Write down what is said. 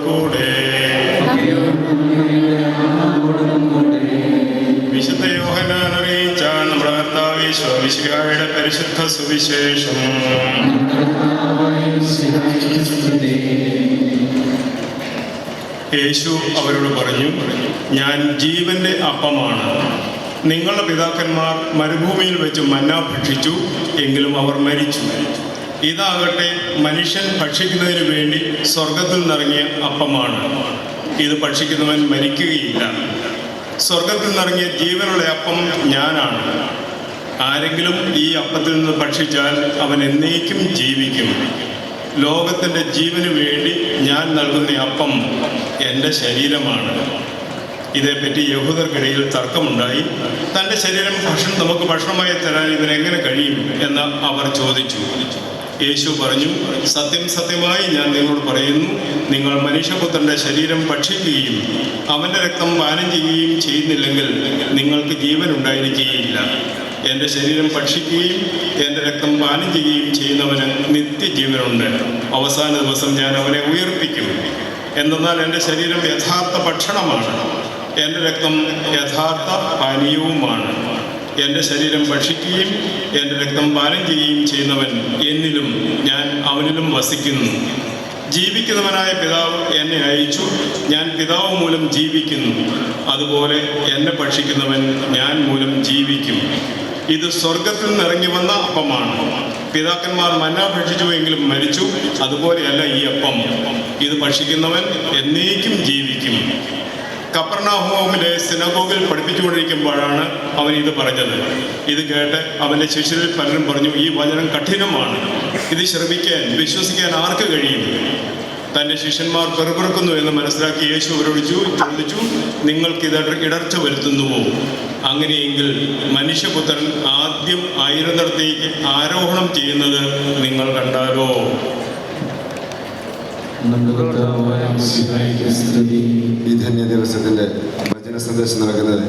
കൂടെ. വിശുദ്ധ യോഹന്നാൻ അറിയിച്ച നമ്മുടെ കർത്താവ് യേശുമിശിഹായുടെ പരിശുദ്ധ സുവിശേഷം. യേശു അവരോട് പറഞ്ഞു, ഞാൻ ജീവന്റെ അപ്പമാണ്. നിങ്ങളുടെ പിതാക്കന്മാർ മരുഭൂമിയിൽ വെച്ച് മന്ന ഭക്ഷിച്ചു, എങ്കിലും അവർ മരിച്ചു. ഇതാകട്ടെ മനുഷ്യൻ ഭക്ഷിക്കുന്നതിന് വേണ്ടി സ്വർഗത്തിൽ നിന്നിറങ്ങിയ അപ്പമാണ്. ഇത് ഭക്ഷിക്കുന്നവൻ മരിക്കുകയില്ല. സ്വർഗത്തിൽ നിന്നിറങ്ങിയ ജീവനുള്ള അപ്പം ഞാനാണ്. ആരെങ്കിലും ഈ അപ്പത്തിൽ നിന്ന് ഭക്ഷിച്ചാൽ അവൻ എന്നേക്കും ജീവിക്കും. ലോകത്തിൻ്റെ ജീവന് വേണ്ടി ഞാൻ നൽകുന്ന അപ്പം എൻ്റെ ശരീരമാണ്. ഇതേപ്പറ്റി യഹൂദർക്കിടയിൽ തർക്കമുണ്ടായി. തൻ്റെ ശരീരം നമുക്ക് ഭക്ഷണമായി തരാൻ ഇവനെങ്ങനെ കഴിയും എന്ന് അവർ ചോദിച്ചു. യേശു പറഞ്ഞു, സത്യം സത്യമായി ഞാൻ നിങ്ങളോട് പറയുന്നു, നിങ്ങൾ മനുഷ്യപുത്രൻ്റെ ശരീരം ഭക്ഷിക്കുകയും അവൻ്റെ രക്തം പാനം ചെയ്യുകയും ചെയ്യുന്നില്ലെങ്കിൽ നിങ്ങൾക്ക് ജീവൻ ഉണ്ടായിരിക്കുകയില്ല. എൻ്റെ ശരീരം ഭക്ഷിക്കുകയും എൻ്റെ രക്തം പാനം ചെയ്യുകയും ചെയ്യുന്നവന് നിത്യജീവനുണ്ട്. അവസാന ദിവസം ഞാൻ അവനെ ഉയർപ്പിക്കും. എന്തെന്നാൽ എൻ്റെ ശരീരം യഥാർത്ഥ ഭക്ഷണമാണ്, എൻ്റെ രക്തം യഥാർത്ഥ പാനീയവുമാണ്. എൻ്റെ ശരീരം ഭക്ഷിക്കുകയും എൻ്റെ രക്തം പാനം ചെയ്യുകയും ചെയ്യുന്നവൻ എന്നിലും ഞാൻ അവനിലും വസിക്കുന്നു. ജീവിക്കുന്നവനായ പിതാവ് എന്നെ അയച്ചു. ഞാൻ പിതാവ് മൂലം ജീവിക്കുന്നു. അതുപോലെ എന്നെ ഭക്ഷിക്കുന്നവൻ ഞാൻ മൂലം ജീവിക്കും. ഇത് സ്വർഗത്തിൽ നിന്നിറങ്ങി വന്ന അപ്പമാണ്. പിതാക്കന്മാർ മന്ന ഭക്ഷിച്ചുവെങ്കിലും മരിച്ചു. അതുപോലെയല്ല ഈ അപ്പം. ഇത് ഭക്ഷിക്കുന്നവൻ എന്നേക്കും ജീവിക്കും. കപ്പർനഹൂമിലെ സിനഗോഗിൽ പഠിപ്പിച്ചുകൊണ്ടിരിക്കുമ്പോഴാണ് അവൻ ഇത് പറഞ്ഞത്. ഇത് കേട്ട് അവൻ്റെ ശിഷ്യരിൽ പലരും പറഞ്ഞു, ഈ വചനം കഠിനമാണ്. ഇത് ശ്രവിക്കാൻ വിശ്വസിക്കാൻ ആർക്ക് കഴിയും? തൻ്റെ ശിഷ്യന്മാർ പെറുപിറുക്കുന്നു എന്ന് മനസ്സിലാക്കി യേശു അവരോട് ചോദിച്ചു, നിങ്ങൾക്കിത് ഇടർച്ച വരുത്തുന്നുവോ? അങ്ങനെയെങ്കിൽ മനുഷ്യപുത്രൻ ആദ്യം ആയിരുന്നിടത്തേക്ക് ആരോഹണം ചെയ്യുന്നത് നിങ്ങൾ കണ്ടാലോ? ഈ ധന്യ ദിവസത്തിന്റെ വചന സന്ദേശം നടക്കുന്നത്